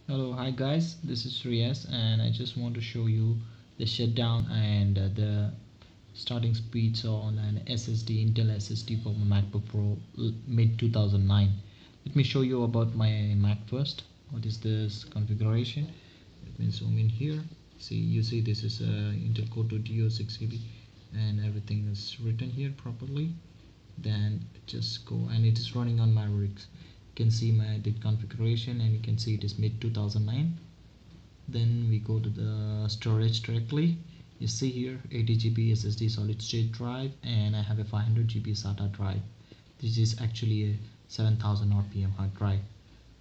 Hello, hi guys, this is Riyas and I just want to show you the shutdown and the starting speeds on an SSD, Intel SSD for my MacBook Pro mid 2009. Let me show you about my Mac first. What is this configuration? Let me zoom in here. You see this is Intel Core 2 Duo 6GB and everything is written here properly. Then just go, and it is running on Mavericks. You can see my the configuration and you can see it is mid 2009. Then we go to the storage directly. You see here 80GB SSD solid state drive, and I have a 500GB SATA drive. This is actually a 7000 RPM hard drive.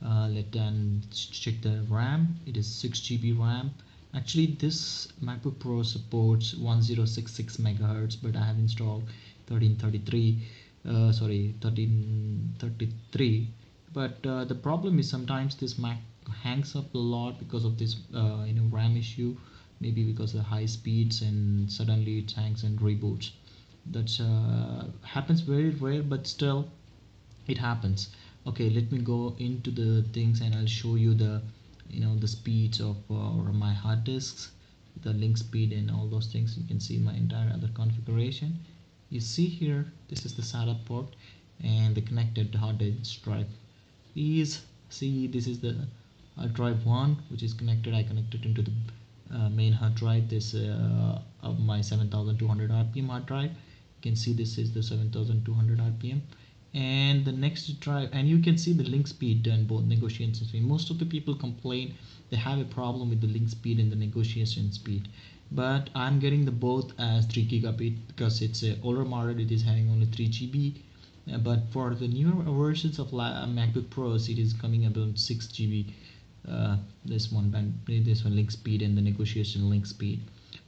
Let's check the RAM. It is 6GB RAM. Actually this MacBook Pro supports 1066 megahertz, but I have installed 1333 1333. But the problem is sometimes this Mac hangs up a lot because of this RAM issue, maybe because of high speeds and suddenly it hangs and reboots. That happens very rare, but still it happens. Okay, let me go into the things and I'll show you the the speeds of my hard disks, the link speed and all those things. You can see my entire other configuration. You see here, this is the SATA port and the connected hard disk drive. This is the hard drive 1 which is connected. I connected into the main hard drive, this of my 7200 rpm hard drive. You can see this is the 7200 rpm, and the next drive, and you can see the link speed and both negotiation speed. Most of the people complain they have a problem with the link speed and the negotiation speed, but I'm getting the both as 3 gigabit because it's a older model. It is having only 3 GB, but for the newer versions of MacBook Pros it is coming about 6 GB. This one link speed and the negotiation link speed.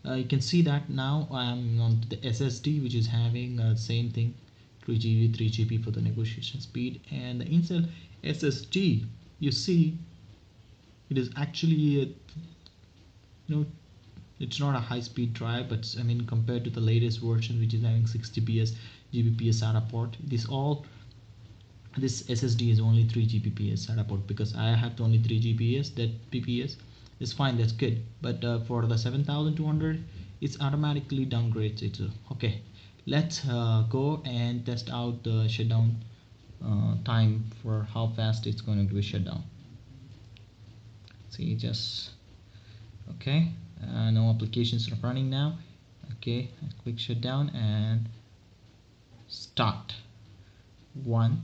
You can see that now I'm on the SSD which is having same thing, 3 GB 3 GB for the negotiation speed. And the Intel SSD, you see it is actually it's not a high speed drive, but I mean compared to the latest version which is having 6 Gbps SATA port, this SSD is only 3 Gbps SATA port because I have only 3 Gbps. That PPS is fine, that's good, but for the 7200 it's automatically downgrades it. Okay, let's go and test out the shutdown time for how fast it's going to be shut down. See, just okay, no applications are running now. Okay, I click shutdown and start. 1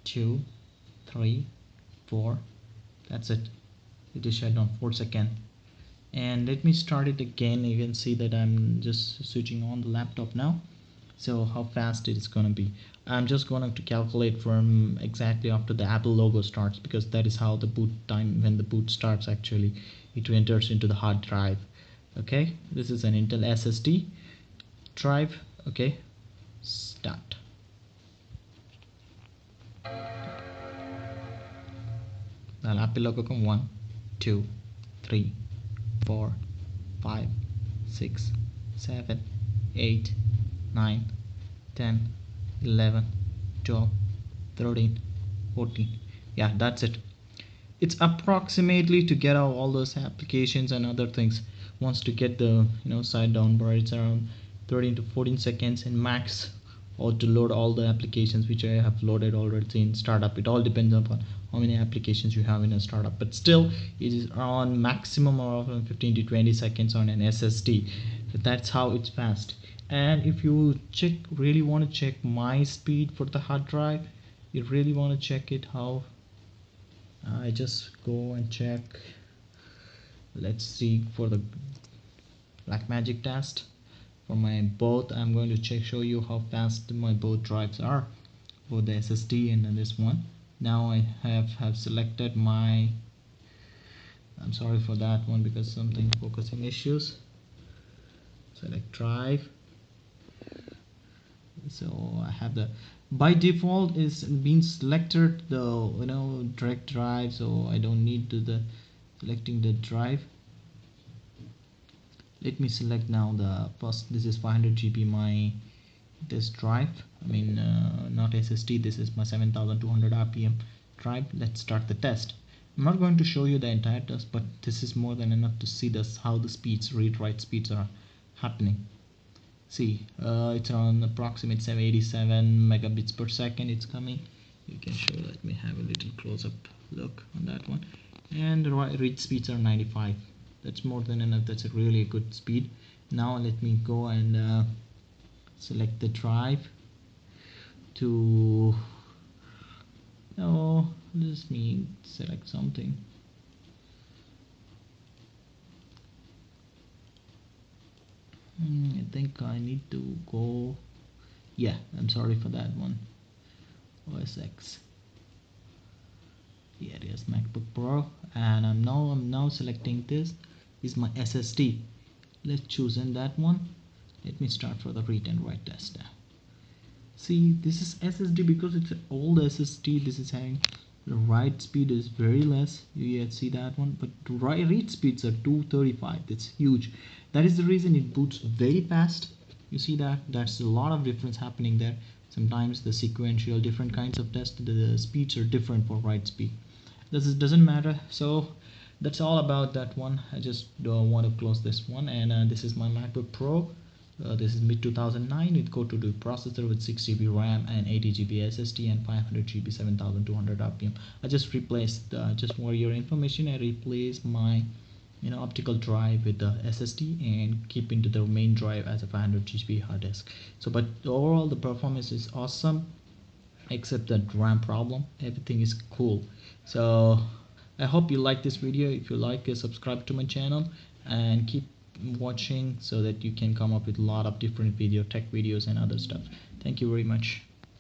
2 3 4, that's it. It is shut down 4 seconds. And let me start it again. You can see that I'm just switching on the laptop now. So how fast it is going to be, I'm just going to calculate from exactly after the Apple logo starts, because that is how the boot time, when the boot starts actually it enters into the hard drive. Okay, this is an Intel SSD drive. Okay, start. Now Apple logo come 1 2 3 4 5 6 7 8 9 10 11 12 13 14. Yeah, that's it. It's approximately to get out all those applications and other things. Wants to get the side down bar, it's around 13 to 14 seconds in max, or to load all the applications which I have loaded already in startup. It all depends upon how many applications you have in a startup, but still it is on maximum of 15 to 20 seconds on an SSD. That's how it's fast. And if you really want to check my speed for the hard drive, you really want to check it how I just go and check. Let's see for the Blackmagic test for my both. I'm going to show you how fast my both drives are for the SSD and this one. Now I have selected my, I'm sorry for that one because something focusing issues. Select drive. So I have the, by default is being selected the direct drive, so I don't need to the selecting the drive. Let me select now the first. This is 500 GB my disk drive, I mean not SSD. This is my 7200 rpm drive. Let's start the test. I'm not going to show you the entire test, but this is more than enough to see this how the speeds, read write speeds are happening. See, it's around approximate 787 megabits per second. It's coming. You can show. Let me have a little close-up look on that one. And the read speeds are 95. That's more than enough. That's a really good speed. Now let me go and select the drive to. Oh, let me select something. I think I need to go. Yeah, I'm sorry for that one. OS X. Here is MacBook Pro, and I'm now selecting this is my SSD. Let's choose in that one. Let me start for the read and write test now. See, this is SSD because it's an old SSD. This is having the write speed is very less. You see that one, but read speeds are 235. That's huge. That is the reason it boots very fast. You see that? That's a lot of difference happening there. Sometimes the sequential different kinds of test, the speeds are different for write speed. This doesn't matter. So that's all about that one. I just want to close this one, and this is my MacBook Pro. This is mid 2009 with Core 2 processor with 6 GB RAM and 80 GB SSD and 500 GB 7200 RPM. I just replaced just for your information, I replaced my optical drive with the SSD and keep into the main drive as a 500 GB hard disk. So but overall the performance is awesome except that RAM problem. Everything is cool. So I hope you like this video. If you like it, subscribe to my channel and keep watching so that you can come up with a lot of different tech videos and other stuff. Thank you very much.